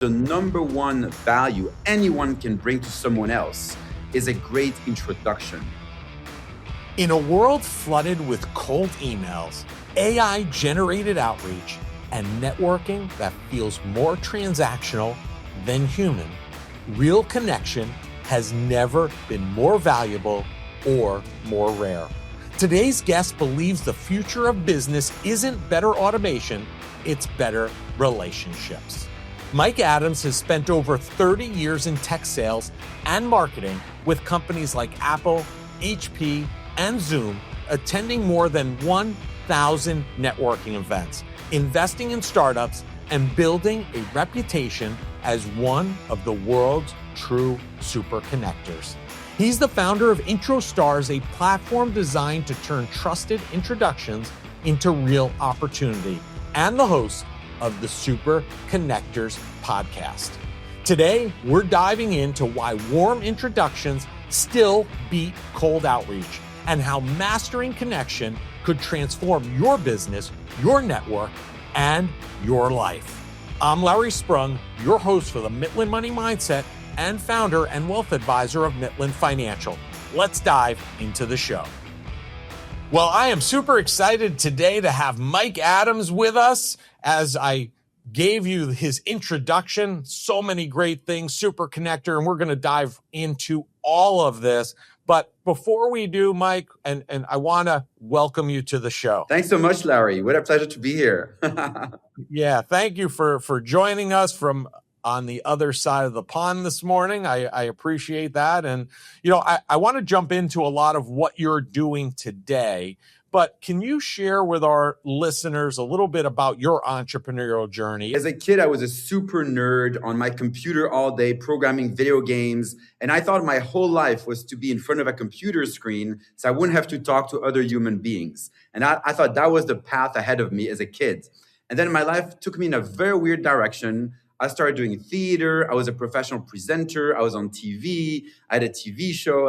The number one value anyone can bring to someone else is a great introduction. In a world flooded with cold emails, AI-generated outreach, and networking that feels more transactional than human, real connection has never been more valuable or more rare. Today's guest believes the future of business isn't better automation, it's better relationships. Mike Adams has spent over 30 years in tech sales and marketing with companies like Apple, HP, and Zoom, attending more than 1,000 networking events, investing in startups, and building a reputation as one of the world's true super connectors. He's the founder of IntroStars, a platform designed to turn trusted introductions into real opportunity, and the host of the Super Connectors podcast. Today, we're diving into why warm introductions still beat cold outreach and how mastering connection could transform your business, your network, and your life. I'm Larry Sprung, your host for the Mitlin Money Mindset and founder and wealth advisor of Mitlin Financial. Let's dive into the show. Well, I am super excited today to have Mike Adams with us. As I gave you his introduction, so many great things, super connector, and we're going to dive into all of this. But before we do, Mike, and I want to welcome you to the show. Thanks so much, Larry. What a pleasure to be here. Yeah, thank you for joining us from on the other side of the pond this morning. I appreciate that. And, I want to jump into a lot of what you're doing today, but can you share with our listeners a little bit about your entrepreneurial journey? As a kid, I was a super nerd on my computer all day, programming video games. And I thought my whole life was to be in front of a computer screen so I wouldn't have to talk to other human beings. And I thought that was the path ahead of me as a kid. And then my life took me in a very weird direction. I started doing theater. I was a professional presenter. I was on TV. I had a TV show.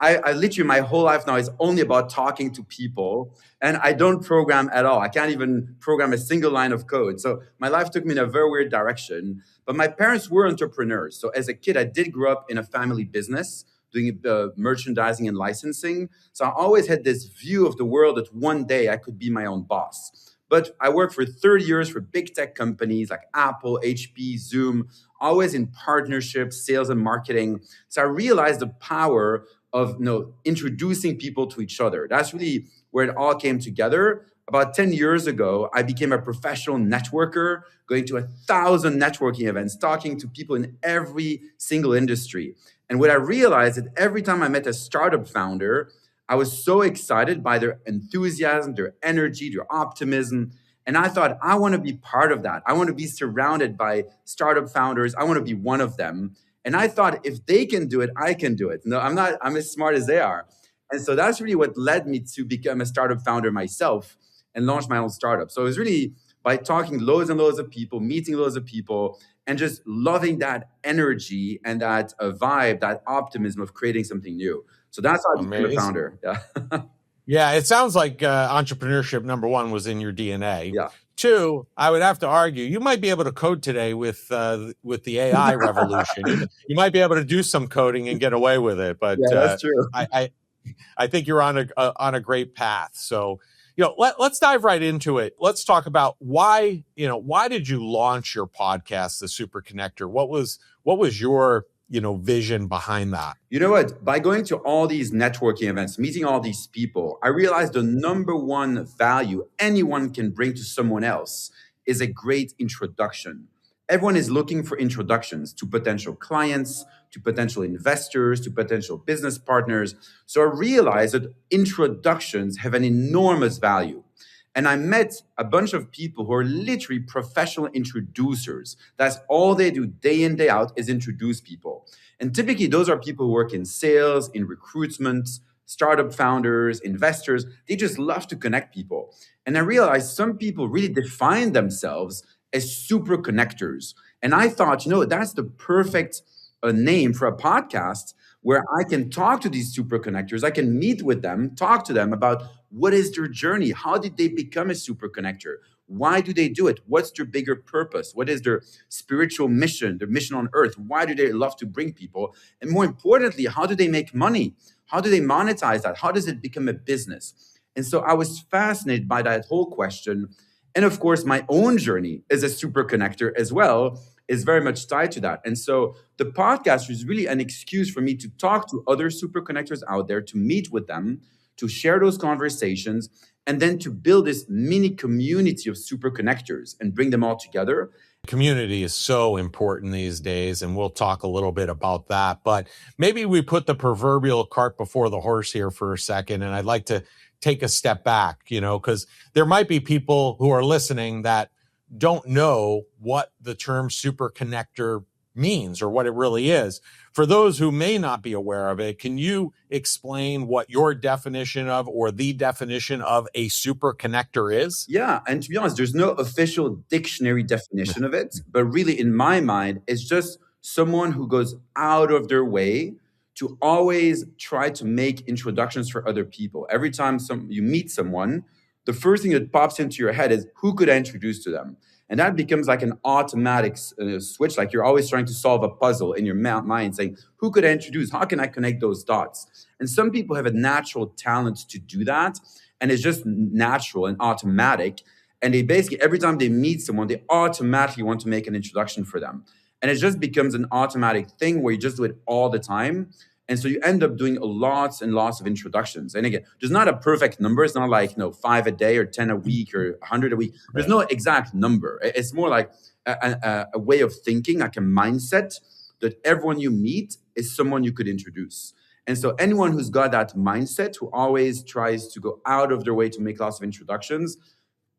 I literally, my whole life now is only about talking to people, and I don't program at all. I can't even program a single line of code. So my life took me in a very weird direction, but my parents were entrepreneurs. So as a kid, I did grow up in a family business doing merchandising and licensing. So I always had this view of the world that one day I could be my own boss. But I worked for 30 years for big tech companies like Apple, HP, Zoom, always in partnerships, sales and marketing. So I realized the power of introducing people to each other. That's really where it all came together. About 10 years ago, I became a professional networker, going to 1,000 networking events, talking to people in every single industry. And what I realized that every time I met a startup founder, I was so excited by their enthusiasm, their energy, their optimism. And I thought, I want to be part of that. I want to be surrounded by startup founders. I want to be one of them. And I thought, if they can do it, I can do it. No, I'm as smart as they are. And so that's really what led me to become a startup founder myself and launch my own startup. So it was really by talking loads and loads of people, meeting loads of people, and just loving that energy and that vibe, that optimism of creating something new. So that's how I became a founder. Yeah. Yeah, it sounds like entrepreneurship, number one, was in your DNA. Yeah. Two, I would have to argue, you might be able to code today with the AI revolution. You might be able to do some coding and get away with it. But yeah, that's true. I think you're on a great path. So, let's dive right into it. Let's talk about why did you launch your podcast, The Super Connector? What was your vision behind that? You know what? By going to all these networking events, meeting all these people, I realized the number one value anyone can bring to someone else is a great introduction. Everyone is looking for introductions to potential clients, to potential investors, to potential business partners. So I realized that introductions have an enormous value. And I met a bunch of people who are literally professional introducers. That's all they do day in, day out is introduce people. And typically those are people who work in sales, in recruitment, startup founders, investors. They just love to connect people. And I realized some people really define themselves as super connectors. And I thought, that's the perfect name for a podcast where I can talk to these super connectors. I can meet with them, talk to them about what is their journey? How did they become a super connector? Why do they do it? What's their bigger purpose? What is their spiritual mission, their mission on earth? Why do they love to bring people? And more importantly, how do they make money? How do they monetize that? How does it become a business? And so I was fascinated by that whole question. And of course, my own journey as a super connector as well is very much tied to that. And so the podcast is really an excuse for me to talk to other super connectors out there, to meet with them, to share those conversations, and then to build this mini community of super connectors and bring them all together. Community is so important these days, and we'll talk a little bit about that. But maybe we put the proverbial cart before the horse here for a second, and I'd like to take a step back, because there might be people who are listening that don't know what the term super connector means or what it really is. For those who may not be aware of it, can you explain what your definition of or the definition of a super connector is? Yeah, and to be honest, there's no official dictionary definition of it, but really in my mind, it's just someone who goes out of their way to always try to make introductions for other people. Every time you meet someone, the first thing that pops into your head is, who could I introduce to them? And that becomes like an automatic switch. Like you're always trying to solve a puzzle in your mind, saying, who could I introduce? How can I connect those dots? And some people have a natural talent to do that. And it's just natural and automatic. And they basically, every time they meet someone, they automatically want to make an introduction for them. And it just becomes an automatic thing where you just do it all the time. And so you end up doing lots and lots of introductions. And again, there's not a perfect number. It's not like 5 a day or 10 a week or 100 a week. There's no exact number. It's more like a way of thinking, like a mindset that everyone you meet is someone you could introduce. And so anyone who's got that mindset, who always tries to go out of their way to make lots of introductions,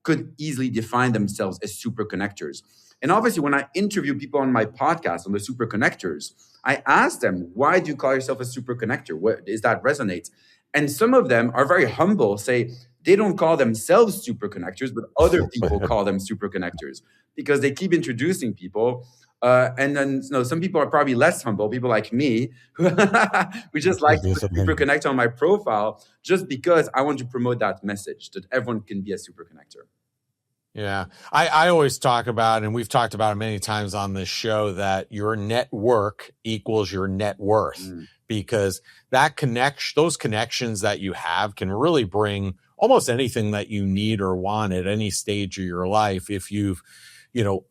could easily define themselves as super connectors. And obviously, when I interview people on my podcast, on the super connectors, I ask them, why do you call yourself a super connector? What does that resonate? And some of them are very humble, say they don't call themselves super connectors, but other people call them super connectors because they keep introducing people. And then some people are probably less humble, people like me, who just like to put super connector on my profile just because I want to promote that message that everyone can be a super connector. Yeah. I always talk about, and we've talked about it many times on this show, that your network equals your net worth, because those connections that you have can really bring almost anything that you need or want at any stage of your life if you've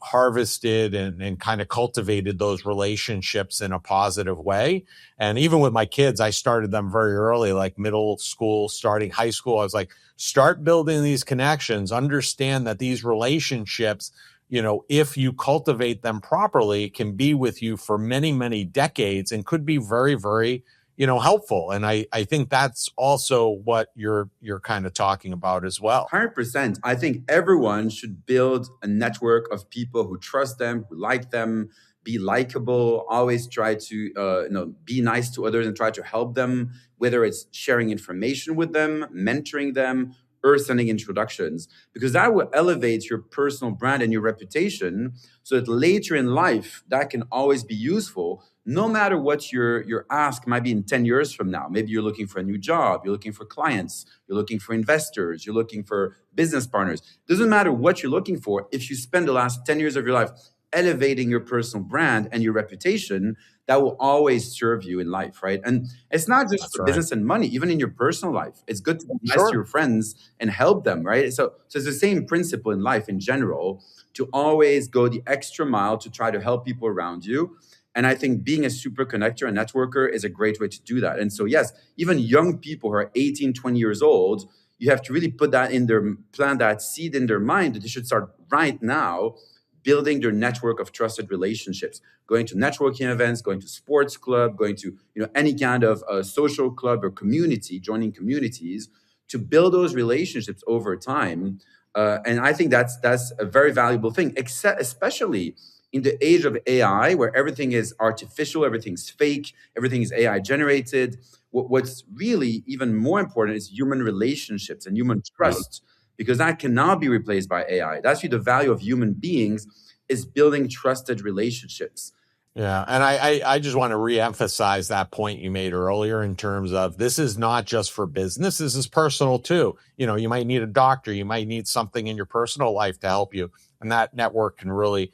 harvested and kind of cultivated those relationships in a positive way. And even with my kids, I started them very early, like middle school, starting high school. I was like, start building these connections, understand that these relationships, if you cultivate them properly, can be with you for many, many decades and could be very, very helpful. And I think that's also what you're kind of talking about as well. 100%. I think everyone should build a network of people who trust them, who like them, be likable, always try to be nice to others and try to help them, whether it's sharing information with them, mentoring them, or sending introductions, because that will elevate your personal brand and your reputation so that later in life, that can always be useful, no matter what your ask might be in 10 years from now. Maybe you're looking for a new job, you're looking for clients, you're looking for investors, you're looking for business partners. Doesn't matter what you're looking for. If you spend the last 10 years of your life elevating your personal brand and your reputation, that will always serve you in life, right? And it's not just for business and money, even in your personal life. It's good to be nice to your friends and help them, right? So it's the same principle in life in general, to always go the extra mile to try to help people around you. And I think being a super connector and networker is a great way to do that. And so, yes, even young people who are 18, 20 years old, you have to really plant that seed in their mind that they should start right now building their network of trusted relationships, going to networking events, going to sports club, going to any kind of social club or community, joining communities to build those relationships over time. And I think that's a very valuable thing, especially in the age of AI, where everything is artificial, everything's fake, everything is AI generated. What's really even more important is human relationships and human trust, because that cannot be replaced by AI. That's really the value of human beings, is building trusted relationships. Yeah. And I just want to reemphasize that point you made earlier in terms of this is not just for business. This is personal too. You might need a doctor. You might need something in your personal life to help you. And that network can really,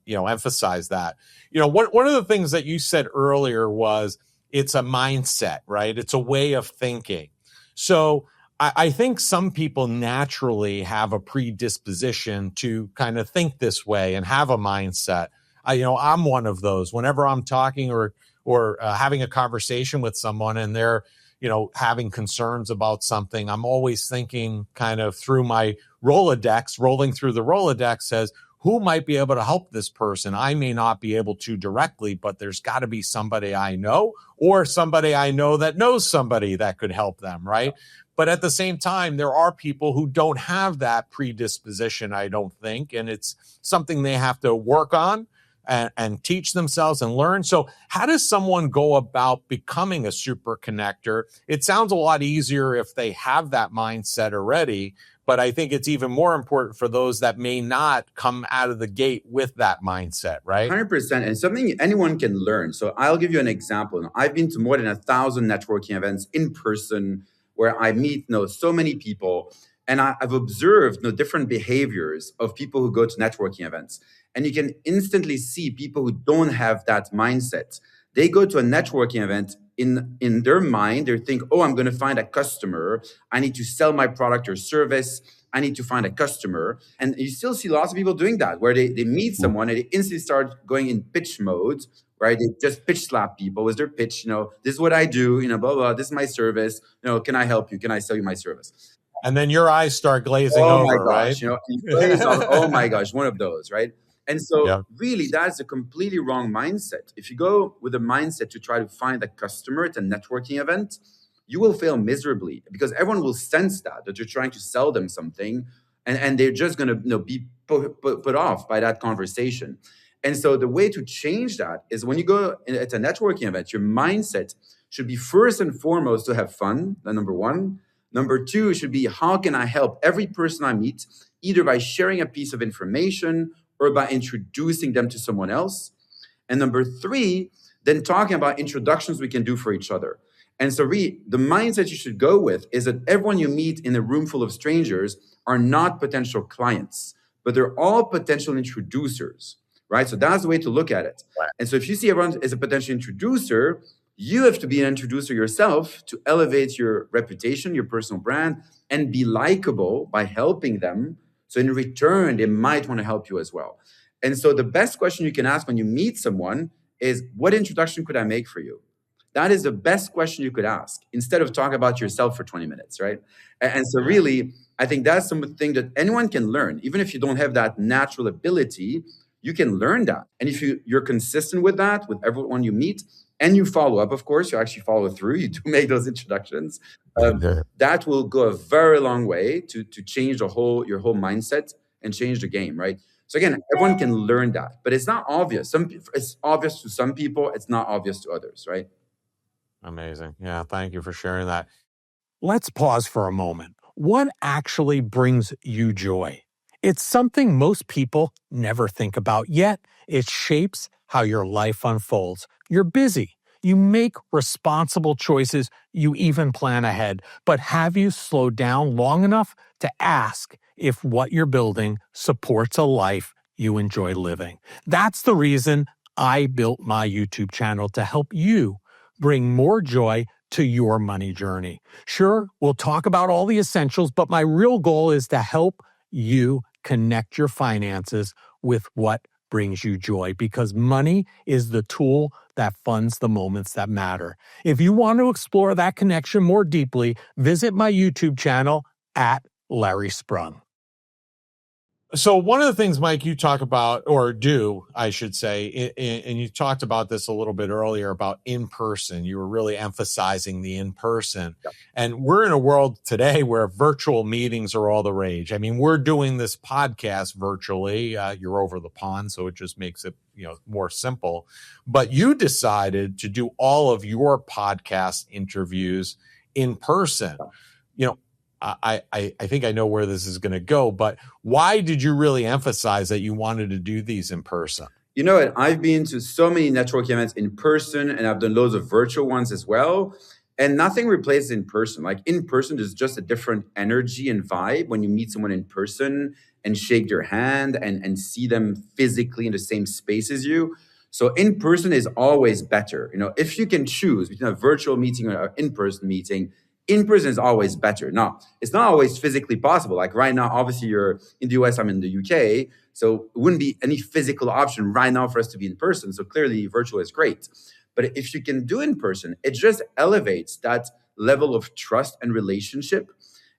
emphasize that. One of the things that you said earlier was it's a mindset, right? It's a way of thinking. So I think some people naturally have a predisposition to kind of think this way and have a mindset. I'm one of those. Whenever I'm talking or having a conversation with someone and they're, having concerns about something, I'm always thinking kind of through my Rolodex, rolling through the Rolodex says, who might be able to help this person? I may not be able to directly, but there's got to be somebody I know or somebody I know that knows somebody that could help them, right? But at the same time, there are people who don't have that predisposition, I don't think, and it's something they have to work on and teach themselves and learn. So how does someone go about becoming a super connector? It sounds a lot easier if they have that mindset already, but I think it's even more important for those that may not come out of the gate with that mindset, right? 100%. And something anyone can learn. So I'll give you an example. I've been to more than 1,000 networking events in person where I meet so many people. And I've observed different behaviors of people who go to networking events. And you can instantly see people who don't have that mindset. They go to a networking event, in their mind, they think, oh, I'm going to find a customer. I need to sell my product or service. I need to find a customer. And you still see lots of people doing that, where they meet someone and they instantly start going in pitch mode, right? They just pitch slap people with their pitch. This is what I do, blah, blah, this is my service. Can I help you? Can I sell you my service? And then your eyes start glazing oh over, my gosh, right? Oh my gosh, one of those, right? And so Yeah. really that's a completely wrong mindset. If you go with a mindset to try to find a customer at a networking event, you will fail miserably because everyone will sense that you're trying to sell them something and they're just going to be put off by that conversation. And so the way to change that is when you go at a networking event, your mindset should be first and foremost to have fun, the number one. Number two should be, how can I help every person I meet, either by sharing a piece of information or by introducing them to someone else? And number three, then talking about introductions we can do for each other. And so the mindset you should go with is that everyone you meet in a room full of strangers are not potential clients, but they're all potential introducers, right? So that's the way to look at it. Right. And so if you see everyone as a potential introducer, you have to be an introducer yourself to elevate your reputation, your personal brand, and be likable by helping them. So in return, they might want to help you as well. And so the best question you can ask when you meet someone is, what introduction could I make for you? That is the best question you could ask instead of talking about yourself for 20 minutes, right? And so really, I think that's something that anyone can learn. Even if you don't have that natural ability, you can learn that. And if you're consistent with that, with everyone you meet, and you follow up, of course, you actually follow through, you do make those introductions, that will go a very long way to change your whole mindset and change the game, right? So again, everyone can learn that, but it's not obvious. It's obvious to some people, it's not obvious to others, right? Amazing. Yeah, thank you for sharing that. Let's pause for a moment. What actually brings you joy? It's something most people never think about, yet it shapes how your life unfolds. You're busy. You make responsible choices. You even plan ahead. But have you slowed down long enough to ask if what you're building supports a life you enjoy living? That's the reason I built my YouTube channel, to help you bring more joy to your money journey. Sure, we'll talk about all the essentials, but my real goal is to help you connect your finances with what brings you joy, because money is the tool that funds the moments that matter. If you want to explore that connection more deeply, visit my YouTube channel at Larry Sprung. So one of the things, Mike, you talk about, or do, I should say, and you talked about this a little bit earlier about in-person. You were really emphasizing the in-person. Yep. And we're in a world today where virtual meetings are all the rage. I mean, we're doing this podcast virtually. You're over the pond, so it just makes it, more simple. But you decided to do all of your podcast interviews in person. I think I know where this is going to go, but why did you really emphasize that you wanted to do these in person? You know what? I've been to so many networking events in person, and I've done loads of virtual ones as well. And nothing replaces in person. Like in person, there's just a different energy and vibe when you meet someone in person and shake their hand and see them physically in the same space as you. So in person is always better. You know, if you can choose between a virtual meeting or an in-person meeting, in person is always better. Now, it's not always physically possible. Like right now, obviously you're in the US, I'm in the UK. So it wouldn't be any physical option right now for us to be in person. So clearly virtual is great. But if you can do in person, it just elevates that level of trust and relationship.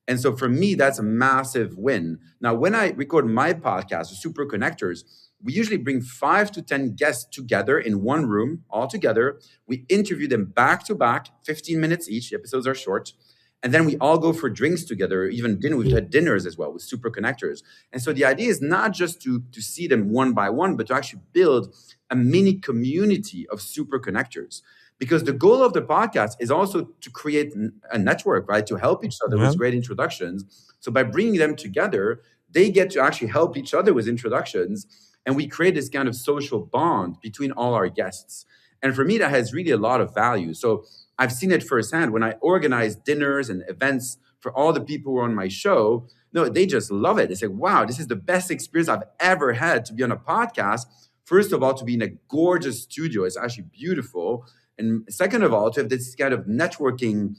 And so for me, that's a massive win. Now, when I record my podcast, the Super Connectors, we usually bring 5 to 10 guests together in one room, all together. We interview them back to back, 15 minutes each. The episodes are short. And then we all go for drinks together, even dinner. We've had dinners as well with Super Connectors. And so the idea is not just to see them one by one, but to actually build a mini community of Super Connectors. Because the goal of the podcast is also to create a network, right? To help each other with great introductions. So by bringing them together, they get to actually help each other with introductions. And we create this kind of social bond between all our guests. And for me, that has really a lot of value. So I've seen it firsthand when I organize dinners and events for all the people who are on my show. No, they just love it. They say, wow, this is the best experience I've ever had to be on a podcast. First of all, to be in a gorgeous studio. It's actually beautiful. And second of all, to have this kind of networking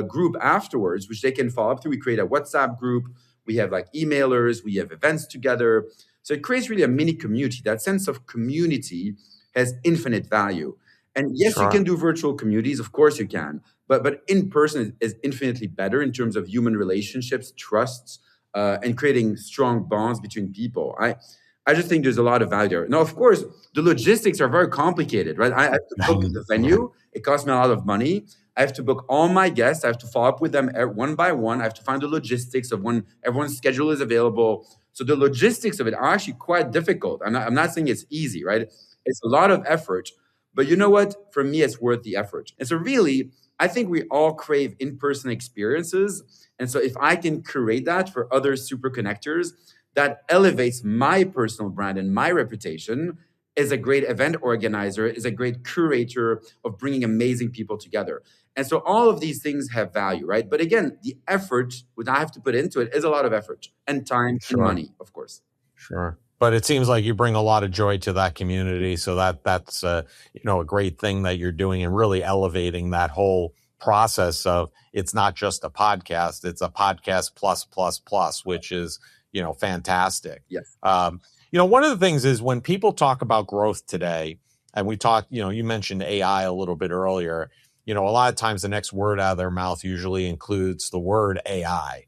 group afterwards, which they can follow up through. We create a WhatsApp group. We have like emailers. We have events together. So it creates really a mini community. That sense of community has infinite value. And yes, you can do virtual communities. Of course you can. But in person is infinitely better in terms of human relationships, trusts, and creating strong bonds between people. I just think there's a lot of value there. Now, of course, the logistics are very complicated, right? I have to book the venue. It costs me a lot of money. I have to book all my guests. I have to follow up with them one by one. I have to find the logistics of when everyone's schedule is available. So the logistics of it are actually quite difficult. I'm not saying it's easy, right? It's a lot of effort. But you know what? For me, it's worth the effort. And so really, I think we all crave in-person experiences. And so if I can create that for other super connectors, that elevates my personal brand and my reputation as a great event organizer, as a great curator of bringing amazing people together. And so all of these things have value, right? But again, the effort that I have to put into it is a lot of effort and time and money, of course. Sure. But it seems like you bring a lot of joy to that community. So that's a great thing that you're doing and really elevating that whole process of it's not just a podcast, it's a podcast plus, which is, fantastic. Yes. One of the things is when people talk about growth today, and we talk, you mentioned AI a little bit earlier, a lot of times the next word out of their mouth usually includes the word AI,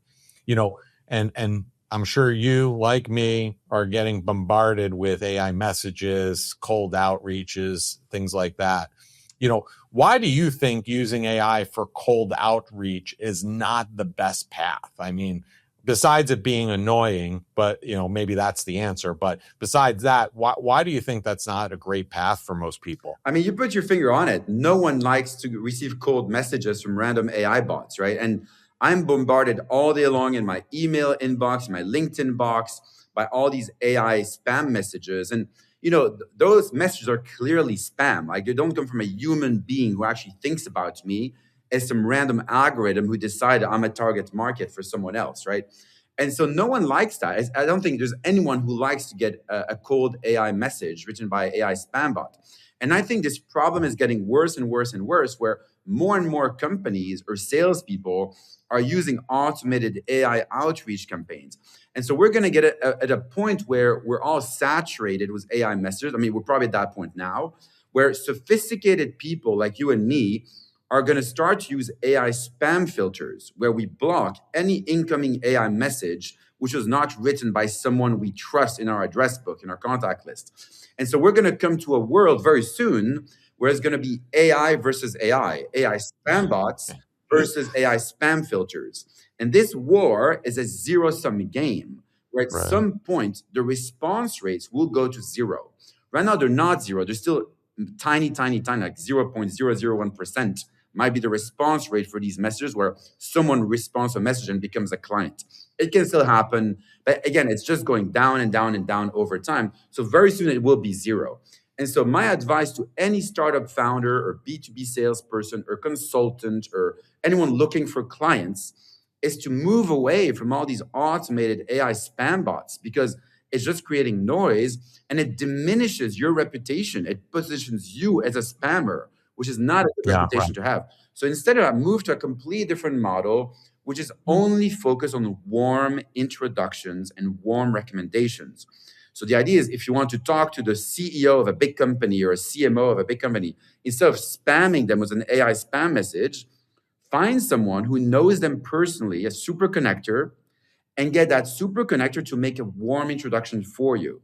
and I'm sure you, like me, are getting bombarded with AI messages, cold outreaches, things like that. Why do you think using AI for cold outreach is not the best path? I mean, besides it being annoying, but maybe that's the answer. But besides that, why do you think that's not a great path for most people? I mean, you put your finger on it. No one likes to receive cold messages from random AI bots, right? And I'm bombarded all day long in my email inbox, my LinkedIn box by all these AI spam messages. And, those messages are clearly spam. Like they don't come from a human being who actually thinks about me as some random algorithm who decided I'm a target market for someone else, right? And so no one likes that. I don't think there's anyone who likes to get a cold AI message written by an AI spam bot. And I think this problem is getting worse and worse and worse, where more and more companies or salespeople are using automated AI outreach campaigns. And so we're going to get at a point where we're all saturated with AI messages. I mean, we're probably at that point now, where sophisticated people like you and me are going to start to use AI spam filters, where we block any incoming AI message which was not written by someone we trust in our address book, in our contact list. And so we're going to come to a world very soon where it's going to be AI versus AI spam bots versus AI spam filters. And this war is a zero-sum game, where at some point, the response rates will go to zero. Right now, they're not zero. They're still tiny, like 0.001% might be the response rate for these messages, where someone responds to a message and becomes a client. It can still happen, but again, it's just going down and down and down over time. So very soon it will be zero. And so my advice to any startup founder or B2B salesperson or consultant or anyone looking for clients is to move away from all these automated AI spam bots, because it's just creating noise and it diminishes your reputation. It positions you as a spammer, which is not a good Yeah, reputation to have. So instead of that, move to a completely different model, which is only focused on warm introductions and warm recommendations. So the idea is, if you want to talk to the CEO of a big company or a CMO of a big company, instead of spamming them with an AI spam message, find someone who knows them personally, a super connector, and get that super connector to make a warm introduction for you.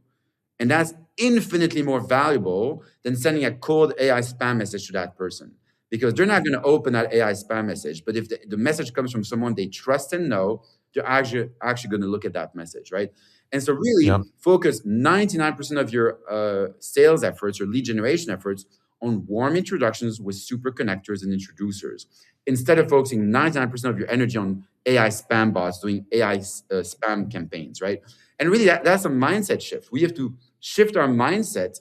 And that's infinitely more valuable than sending a cold AI spam message to that person, because they're not going to open that AI spam message. But if the message comes from someone they trust and know, they're actually going to look at that message, right? And so really focus 99% of your sales efforts or lead generation efforts on warm introductions with super connectors and introducers, instead of focusing 99% of your energy on AI spam bots doing AI spam campaigns, right? And really that's a mindset shift. We have to shift our mindset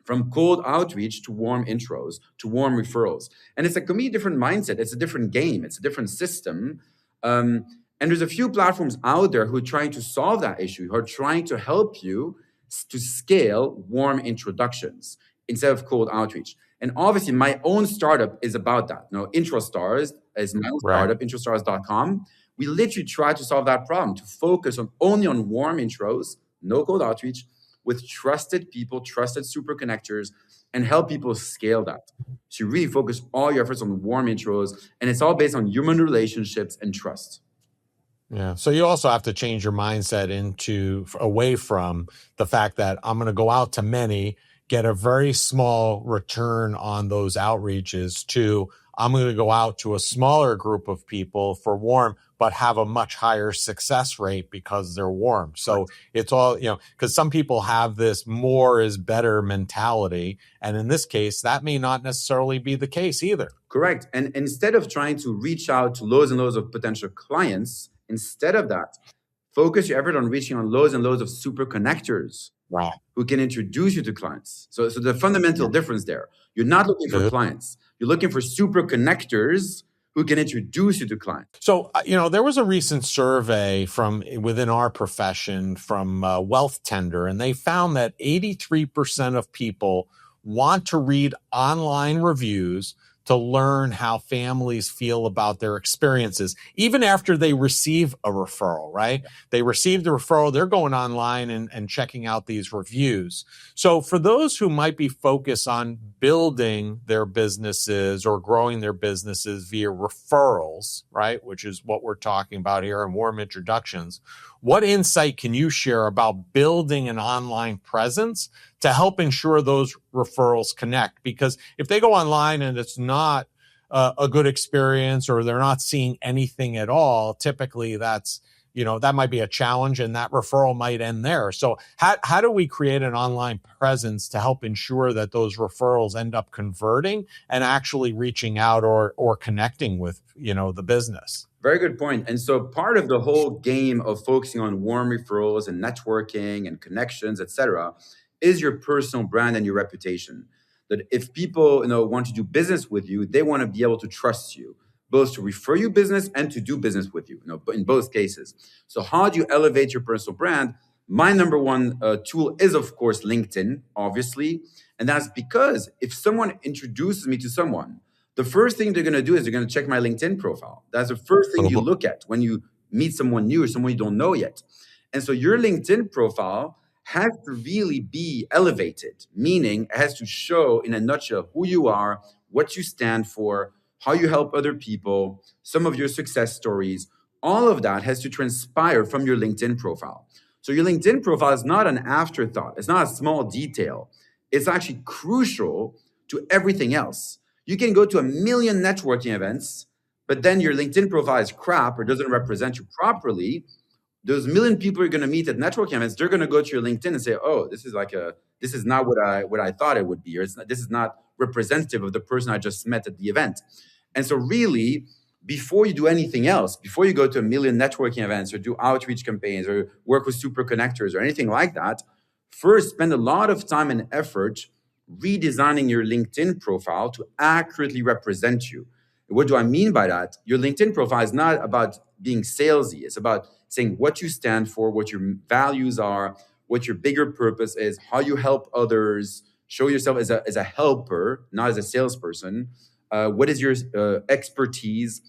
from cold outreach to warm intros, to warm referrals. And it's a completely different mindset. It's a different game. It's a different system. And there's a few platforms out there who are trying to solve that issue, who are trying to help you to scale warm introductions instead of cold outreach. And obviously, my own startup is about that. IntroStars is my own startup, IntroStars.com. We literally try to solve that problem, to focus only on warm intros, no cold outreach, with trusted people, trusted super connectors, and help people scale that. So you really focus all your efforts on warm intros, and it's all based on human relationships and trust. Yeah. So you also have to change your mindset away from the fact that I'm going to go out to many, get a very small return on those outreaches, to I'm going to go out to a smaller group of people for warm, but have a much higher success rate because they're warm. So it's all, because some people have this more is better mentality. And in this case, that may not necessarily be the case either. Correct. And instead of trying to reach out to loads and loads of potential clients, instead of that, focus your effort on reaching on loads and loads of super connectors who can introduce you to clients. So the fundamental difference there, you're not looking for clients. You're looking for super connectors who can introduce you to clients. So, there was a recent survey from within our profession from Wealth Tender, and they found that 83% of people want to read online reviews to learn how families feel about their experiences, even after they receive a referral, right? They received a referral, they're going online and checking out these reviews. So for those who might be focused on building their businesses or growing their businesses via referrals, right, which is what we're talking about here in warm introductions, what insight can you share about building an online presence to help ensure those referrals connect? Because if they go online and it's not a good experience, or they're not seeing anything at all, typically that's, that might be a challenge, and that referral might end there. So how do we create an online presence to help ensure that those referrals end up converting and actually reaching out or connecting with, the business? Very good point. And so part of the whole game of focusing on warm referrals and networking and connections, etc., is your personal brand and your reputation. That if people want to do business with you, they want to be able to trust you, both to refer you business and to do business with you, in both cases. So how do you elevate your personal brand? My number one tool is, of course, LinkedIn, obviously. And that's because if someone introduces me to someone, the first thing they're going to do is they're going to check my LinkedIn profile. That's the first thing you look at when you meet someone new or someone you don't know yet. And so your LinkedIn profile has to really be elevated, meaning it has to show in a nutshell who you are, what you stand for, how you help other people, some of your success stories. All of that has to transpire from your LinkedIn profile. So your LinkedIn profile is not an afterthought. It's not a small detail. It's actually crucial to everything else. You can go to 1 million networking events, but then your LinkedIn profile is crap or doesn't represent you properly. Those 1 million people you're going to meet at networking events, they're going to go to your LinkedIn and say, "Oh, this is not what I thought it would be, or this is not representative of the person I just met at the event." And so, really, before you do anything else, before you go to 1 million networking events or do outreach campaigns or work with super connectors or anything like that, first spend a lot of time and effort redesigning your LinkedIn profile to accurately represent you. What do I mean by that? Your LinkedIn profile is not about being salesy. It's about saying what you stand for, what your values are, what your bigger purpose is, how you help others. Show yourself as a helper, not as a salesperson. What is your expertise?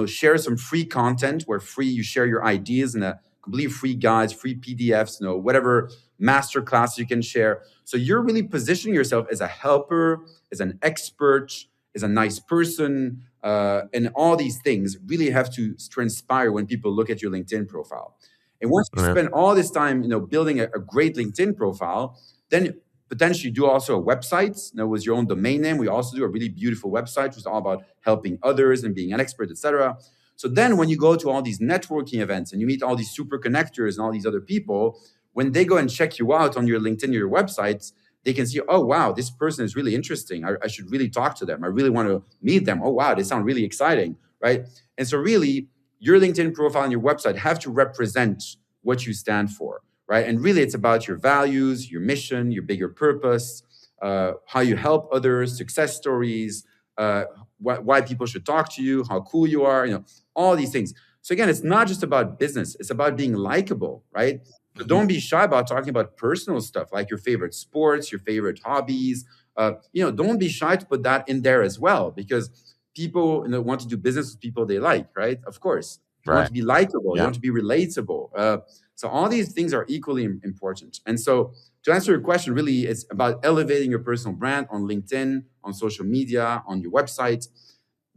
Share some free content where you share your ideas and a complete free guides, free PDFs, whatever masterclass you can share. So you're really positioning yourself as a helper, as an expert, as a nice person, and all these things really have to transpire when people look at your LinkedIn profile. And once you spend all this time, building a great LinkedIn profile, then potentially do also a website, with your own domain name. We also do a really beautiful website, which is all about helping others and being an expert, etc. So then when you go to all these networking events and you meet all these super connectors and all these other people, when they go and check you out on your LinkedIn or your websites, they can see, oh, wow, this person is really interesting. I should really talk to them. I really want to meet them. Oh, wow, they sound really exciting, right? And so really, your LinkedIn profile and your website have to represent what you stand for, right? And really, it's about your values, your mission, your bigger purpose, how you help others, success stories, why people should talk to you, how cool you are, all these things. So again, it's not just about business. It's about being likable, right? So don't be shy about talking about personal stuff like your favorite sports, your favorite hobbies. Don't be shy to put that in there as well, because people want to do business with people they like, right? Of course. You want to be likable. You want to be relatable. So all these things are equally important. And so to answer your question, really, it's about elevating your personal brand on LinkedIn, on social media, on your website,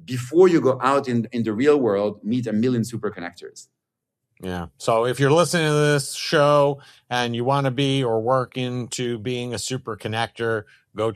before you go out in the real world, meet a million super connectors. Yeah. So if you're listening to this show and you want to be or work into being a super connector, go,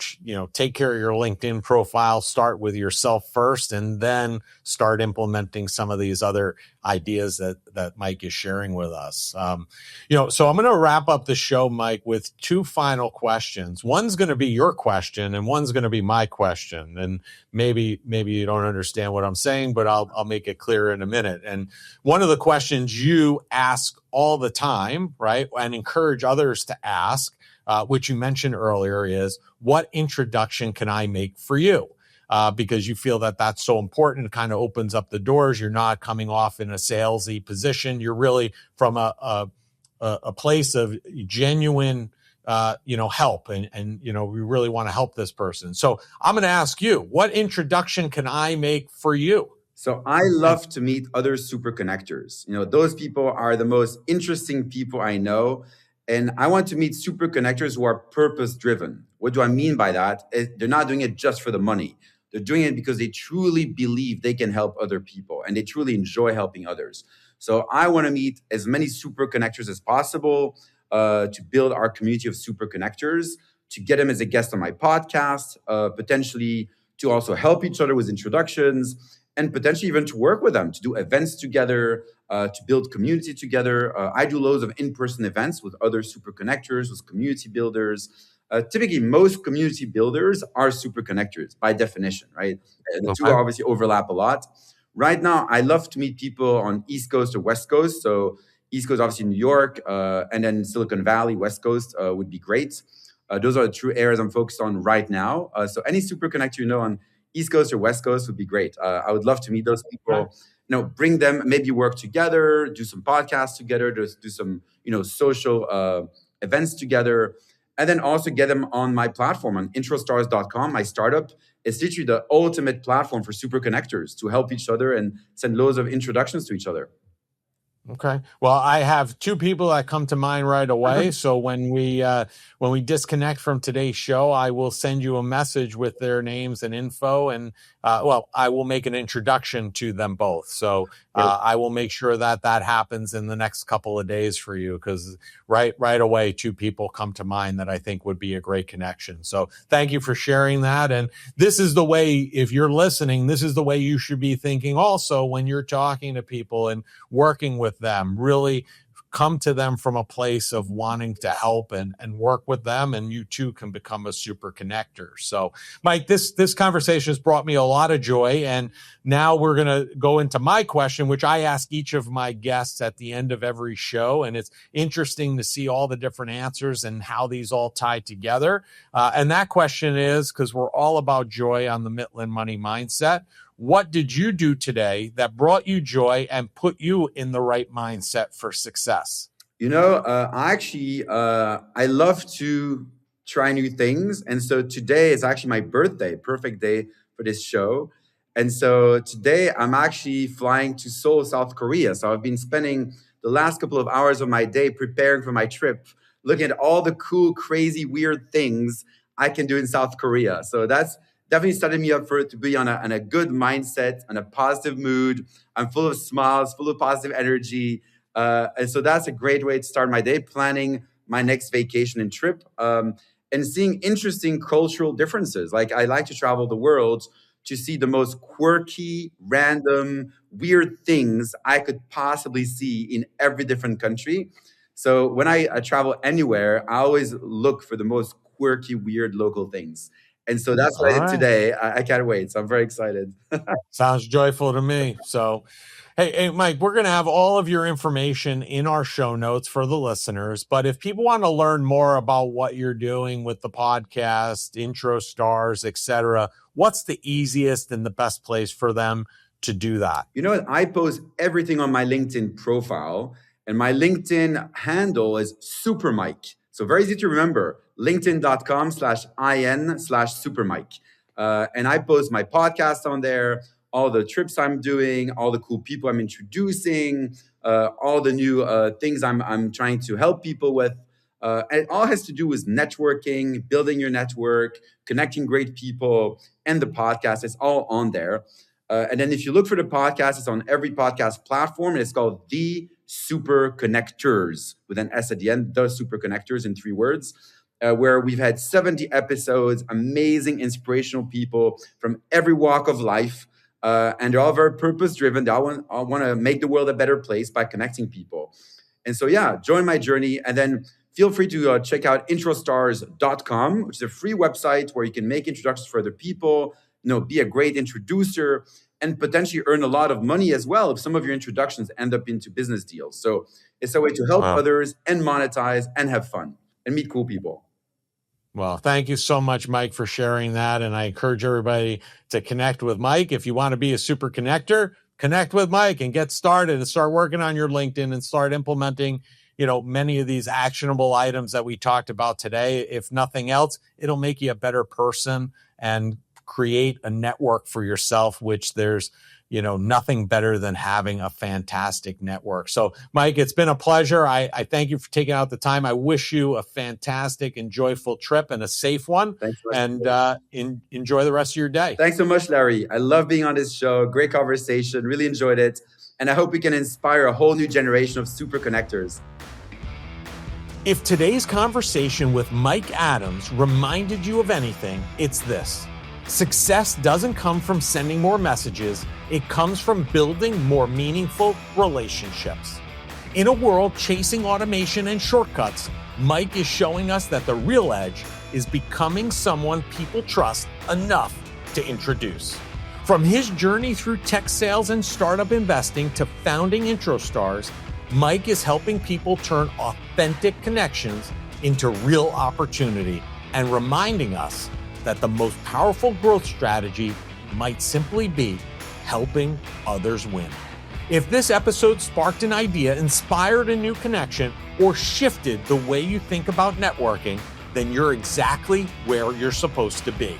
take care of your LinkedIn profile, start with yourself first, and then start implementing some of these other ideas that Mike is sharing with us. So I'm going to wrap up the show, Mike, with two final questions. One's going to be your question and one's going to be my question. And maybe you don't understand what I'm saying, but I'll make it clear in a minute. And one of the questions you ask all the time, right, and encourage others to ask, which you mentioned earlier, is what introduction can I make for you? Because you feel that that's so important. It kind of opens up the doors. You're not coming off in a salesy position. You're really from a place of genuine, help. And we really want to help this person. So I'm going to ask you, what introduction can I make for you? So I love to meet other super connectors. Those people are the most interesting people I know. And I want to meet super connectors who are purpose-driven. What do I mean by that? They're not doing it just for the money. They're doing it because they truly believe they can help other people and they truly enjoy helping others. So I want to meet as many super connectors as possible to build our community of super connectors, to get them as a guest on my podcast, potentially to also help each other with introductions, and potentially even to work with them, to do events together, to build community together. I do loads of in-person events with other super connectors, with community builders. Typically, most community builders are super connectors by definition, right? And the two obviously overlap a lot. Right now, I love to meet people on East Coast or West Coast. So East Coast, obviously New York, and then Silicon Valley, West Coast would be great. Those are the true areas I'm focused on right now. So any super connector on East Coast or West Coast would be great. I would love to meet those people. Bring them, maybe work together, do some podcasts together, do some social events together, and then also get them on my platform on IntroStars.com, my startup. It's literally the ultimate platform for super connectors to help each other and send loads of introductions to each other. Okay. Well, I have two people that come to mind right away. So when we disconnect from today's show, I will send you a message with their names and info, and I will make an introduction to them both. So I will make sure that happens in the next couple of days for you, because right away, two people come to mind that I think would be a great connection. So thank you for sharing that. And this is the way, if you're listening, this is the way you should be thinking also when you're talking to people and working with them. Really come to them from a place of wanting to help and work with them, and you too can become a super connector. So, Mike, this conversation has brought me a lot of joy, and now we're going to go into my question, which I ask each of my guests at the end of every show, and it's interesting to see all the different answers and how these all tie together. And that question is, because we're all about joy on the Mitlin Money Mindset, what did you do today that brought you joy and put you in the right mindset for success? I love to try new things. And so today is actually my birthday, perfect day for this show. And so today I'm actually flying to Seoul, South Korea. So I've been spending the last couple of hours of my day preparing for my trip, looking at all the cool, crazy, weird things I can do in South Korea. So that's definitely setting me up for it to be on a good mindset, on a positive mood. I'm full of smiles, full of positive energy. And so that's a great way to start my day, planning my next vacation and trip, and seeing interesting cultural differences. Like, I like to travel the world to see the most quirky, random, weird things I could possibly see in every different country. So when I travel anywhere, I always look for the most quirky, weird local things. And so that's what I did today. I can't wait. So I'm very excited. Sounds joyful to me. So, hey, Mike, we're going to have all of your information in our show notes for the listeners. But if people want to learn more about what you're doing with the podcast, IntroStars, et cetera, what's the easiest and the best place for them to do that? You know what? I post everything on my LinkedIn profile, and my LinkedIn handle is Super Mike. So very easy to remember, linkedin.com/in/supermike. And I post my podcast on there, all the trips I'm doing, all the cool people I'm introducing, all the new things I'm trying to help people with. And it all has to do with networking, building your network, connecting great people, and the podcast. It's all on there. And then if you look for the podcast, it's on every podcast platform, and it's called The Super Connectors, with an S at the end, The Super Connectors in 3 words, where we've had 70 episodes, amazing, inspirational people from every walk of life. And they're all very purpose-driven. They all want to make the world a better place by connecting people. And so, yeah, join my journey. And then feel free to check out IntroStars.com, which is a free website where you can make introductions for other people, be a great introducer, and potentially earn a lot of money as well if some of your introductions end up into business deals. So it's a way to help others and monetize and have fun and meet cool people. Well, thank you so much, Mike, for sharing that. And I encourage everybody to connect with Mike. If you want to be a super connector, connect with Mike and get started and start working on your LinkedIn and start implementing, many of these actionable items that we talked about today. If nothing else, it'll make you a better person and create a network for yourself, which there's, nothing better than having a fantastic network. So, Mike, it's been a pleasure. I thank you for taking out the time. I wish you a fantastic and joyful trip and a safe one. Thanks so much. And enjoy the rest of your day. Thanks so much, Larry. I love being on this show. Great conversation. Really enjoyed it. And I hope we can inspire a whole new generation of super connectors. If today's conversation with Mike Adams reminded you of anything, it's this. Success doesn't come from sending more messages. It comes from building more meaningful relationships. In a world chasing automation and shortcuts, Mike is showing us that the real edge is becoming someone people trust enough to introduce. From his journey through tech sales and startup investing to founding IntroStars, Mike is helping people turn authentic connections into real opportunity and reminding us that the most powerful growth strategy might simply be helping others win. If this episode sparked an idea, inspired a new connection, or shifted the way you think about networking, then you're exactly where you're supposed to be.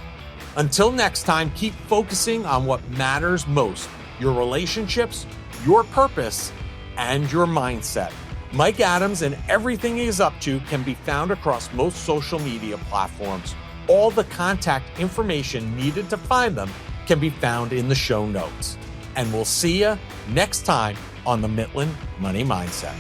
Until next time, keep focusing on what matters most, your relationships, your purpose, and your mindset. Mike Adams and everything he is up to can be found across most social media platforms. All the contact information needed to find them can be found in the show notes. And we'll see you next time on the Mitlin Money Mindset.